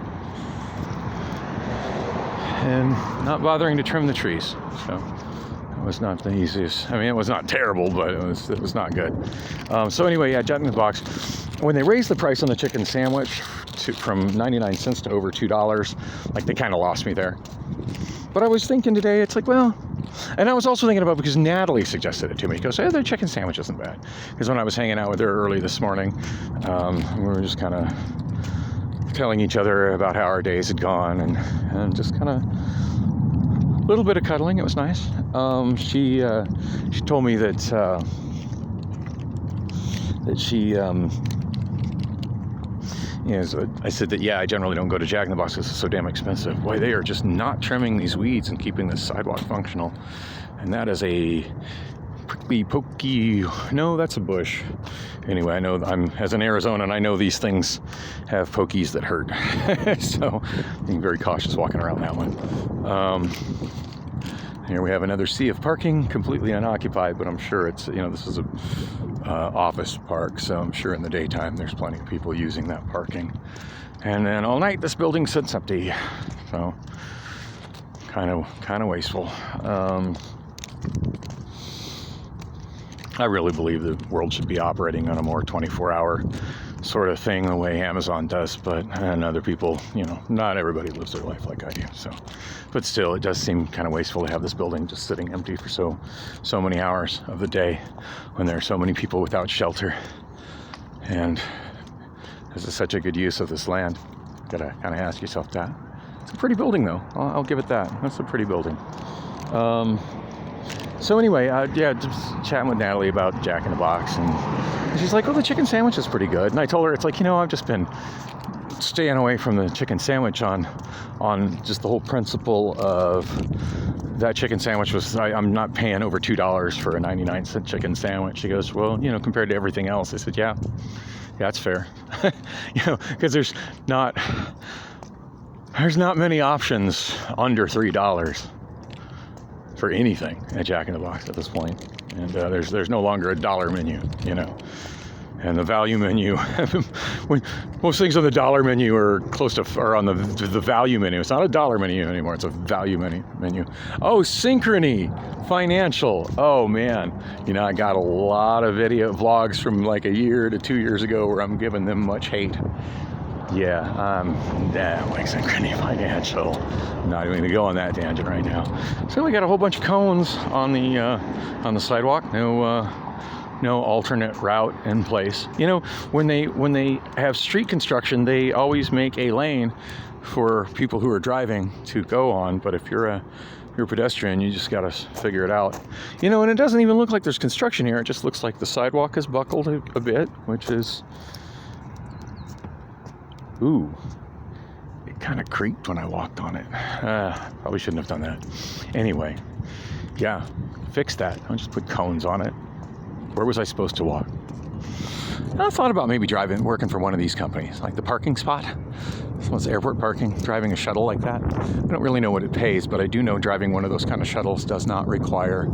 Speaker 1: And not bothering to trim the trees. So it was not the easiest. I mean, it was not terrible, but it was not good. So anyway, yeah, Jack in the Box. When they raised the price on the chicken sandwich from 99 cents to over $2, like, they kind of lost me there. But I was thinking today, it's like, well, and I was also thinking about, because Natalie suggested it to me. She goes, hey, their chicken sandwich isn't bad. Because when I was hanging out with her early this morning, we were just kind of telling each other about how our days had gone, and just kind of a little bit of cuddling. It was nice. She told me that she I said that, yeah, I generally don't go to Jack in the Box because it's so damn expensive. Boy, they are just not trimming these weeds and keeping this sidewalk functional. And that is a prickly pokey. No, that's a bush. Anyway, I know I'm, as an Arizonan, I know these things have pokies that hurt. So being very cautious walking around that one. Here we have another sea of parking, completely unoccupied, but I'm sure it's, this is a office park, so I'm sure in the daytime there's plenty of people using that parking. And then all night this building sits empty, so kind of wasteful. I really believe the world should be operating on a more 24-hour sort of thing, the way Amazon does, and other people, not everybody lives their life like I do. So, but still, it does seem kind of wasteful to have this building just sitting empty for so many hours of the day when there are so many people without shelter. And this is such a good use of this land. Gotta kind of ask yourself that. It's a pretty building, though. I'll give it that. That's a pretty building. So anyway, just chatting with Natalie about Jack in the Box, and she's like, "Oh, the chicken sandwich is pretty good." And I told her, it's like, I've just been staying away from the chicken sandwich on just the whole principle of that chicken sandwich was, I'm not paying over $2 for a 99-cent chicken sandwich. She goes, well, compared to everything else. I said, yeah, that's fair. Because there's not many options under $3 for anything at Jack in the Box at this point. And there's no longer a dollar menu, And the value menu, when most things on the dollar menu are on the value menu. It's not a dollar menu anymore. It's a value menu. Oh, Synchrony Financial. Oh man, I got a lot of video vlogs from like a year to 2 years ago where I'm giving them much hate. Yeah, like Synchrony Financial. I'm not even going to go on that tangent right now. So we got a whole bunch of cones on the sidewalk. No alternate route in place. When they have street construction, they always make a lane for people who are driving to go on. But if you're a pedestrian, you just got to figure it out. And it doesn't even look like there's construction here. It just looks like the sidewalk is buckled a bit, which is, ooh, it kind of creaked when I walked on it. Probably shouldn't have done that. Anyway, yeah, fix that. I'll just put cones on it. Where was I supposed to walk? I thought about maybe working for one of these companies, like the parking spot. This one's airport parking, driving a shuttle like that. I don't really know what it pays, but I do know driving one of those kind of shuttles does not require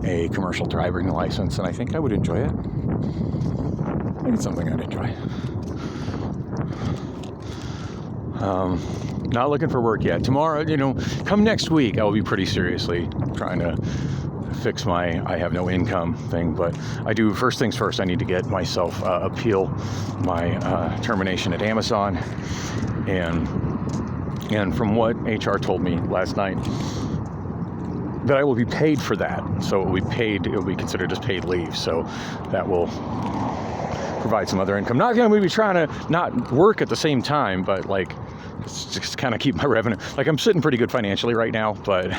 Speaker 1: a commercial driving license, and I think I would enjoy it. I think it's something I'd enjoy. Not looking for work yet. Tomorrow, come next week, I will be pretty seriously trying to fix my I have no income thing. But I do, first things first, I need to get myself appeal my termination at Amazon. And from what HR told me last night, that I will be paid for that. So it will be considered as paid leave. So that will provide some other income. Not going to be trying to not work at the same time, but like just kind of keep my revenue. Like, I'm sitting pretty good financially right now, but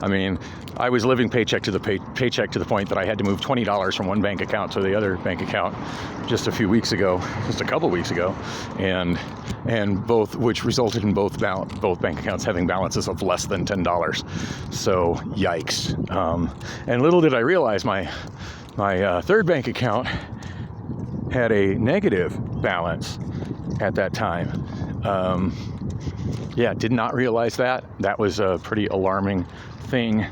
Speaker 1: I mean, I was living paycheck to the point that I had to move $20 from one bank account to the other bank account just a couple weeks ago, and both, which resulted in both bank accounts having balances of less than $10. So yikes. And little did I realize my third bank account had a negative balance at that time. Did not realize that. That was a pretty alarming thing.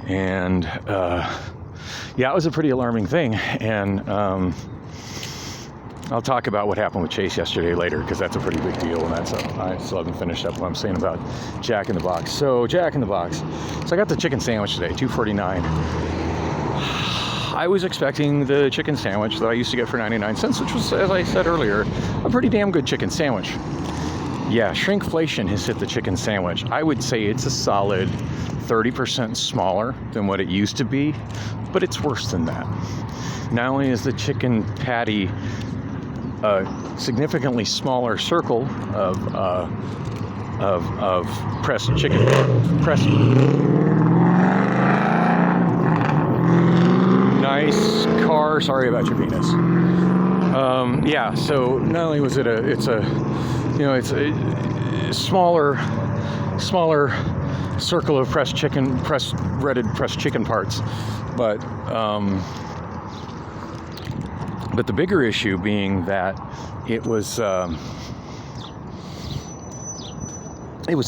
Speaker 1: And it was a pretty alarming thing. And I'll talk about what happened with Chase yesterday later, because that's a pretty big deal. And I still haven't finished up what I'm saying about Jack in the Box. So Jack in the Box. So I got the chicken sandwich today, $2.49. I was expecting the chicken sandwich that I used to get for 99 cents, which was, as I said earlier, a pretty damn good chicken sandwich. Yeah, shrinkflation has hit the chicken sandwich. I would say it's a solid 30% smaller than what it used to be, but it's worse than that. Not only is the chicken patty a significantly smaller circle of pressed chicken, nice car. Sorry about your penis. So not only was it's a smaller circle of pressed chicken parts, but the bigger issue being that it was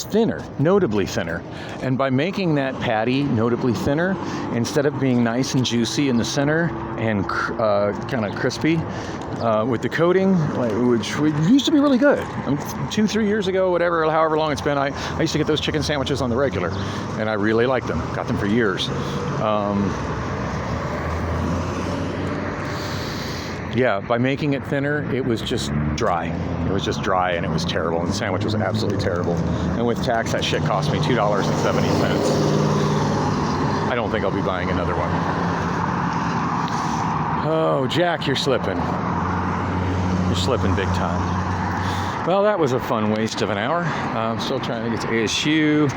Speaker 1: thinner, notably thinner. And by making that patty notably thinner, instead of being nice and juicy in the center and kind of crispy with the coating, which used to be really good. 2-3 years ago, however long it's been, I used to get those chicken sandwiches on the regular, and I really liked them. Got them for years. By making it thinner, it was just dry. It was just dry, and it was terrible, and the sandwich was absolutely terrible. And with tax, that shit cost me $2.70. I don't think I'll be buying another one. Oh, Jack, you're slipping. You're slipping big time. Well, that was a fun waste of an hour. I'm still trying to get to ASU.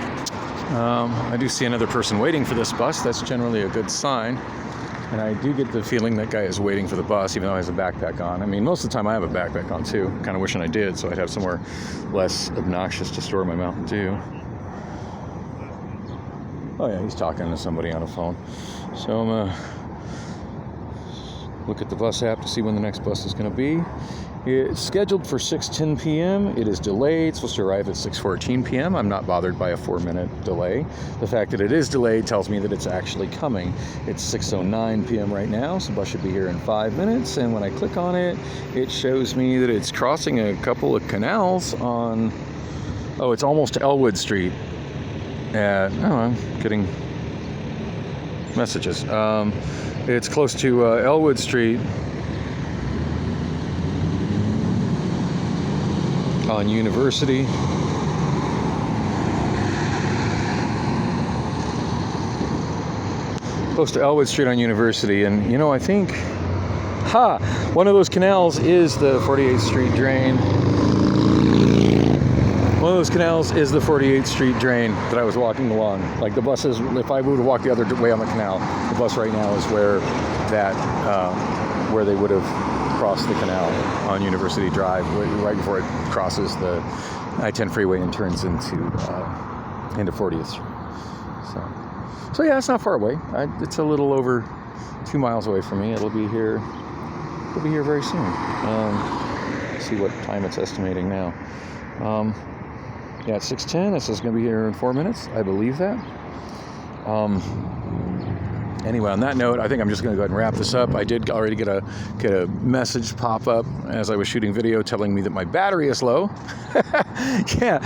Speaker 1: I do see another person waiting for this bus. That's generally a good sign. And I do get the feeling that guy is waiting for the bus, even though he has a backpack on. I mean, most of the time I have a backpack on too. Kind of wishing I did, so I'd have somewhere less obnoxious to store my Mountain Dew. Oh yeah, he's talking to somebody on a phone. So I'm gonna look at the bus app to see when the next bus is going to be. It's scheduled for 6:10 p.m. It is delayed. It's supposed to arrive at 6:14 p.m. I'm not bothered by a 4-minute delay. The fact that it is delayed tells me that it's actually coming. It's 6:09 p.m. right now, so the bus should be here in 5 minutes. And when I click on it, it shows me that it's crossing a couple of canals on... Oh, it's almost Elwood Street. I'm getting messages. It's close to Elwood Street on University. Close to Elwood Street on University, and I think, one of those canals is the 48th Street drain. One of those canals is the 48th Street drain that I was walking along. Like the buses, if I would have walked the other way on the canal, the bus right now is where they would have crossed the canal on University Drive, right before it crosses the I-10 freeway and turns into 40th Street. So yeah, it's not far away. It's a little over 2 miles away from me. It'll be here we'll be here very soon. Let's see what time it's estimating now. Yeah, it's 6:10. It says it's going to be here in 4 minutes. I believe that. Anyway, on that note, I think I'm just going to go ahead and wrap this up. I did already get a message pop up as I was shooting video telling me that my battery is low. Yeah,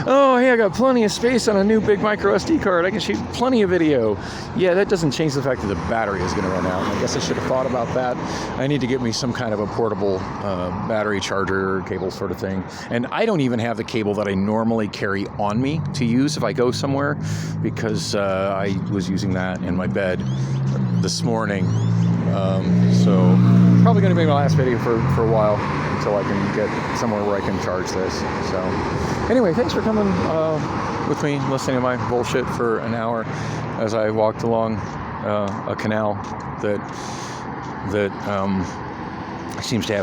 Speaker 1: oh, hey, I got plenty of space on a new big micro SD card. I can shoot plenty of video. Yeah, that doesn't change the fact that the battery is going to run out. I guess I should have thought about that. I need to get me some kind of a portable battery charger cable sort of thing. And I don't even have the cable that I normally carry on me to use if I go somewhere, because I was using that in my bed this morning. So probably going to be my last video for a while until I can get somewhere where I can charge this. So anyway, thanks for coming with me, listening to my bullshit for an hour as I walked along a canal that seems to have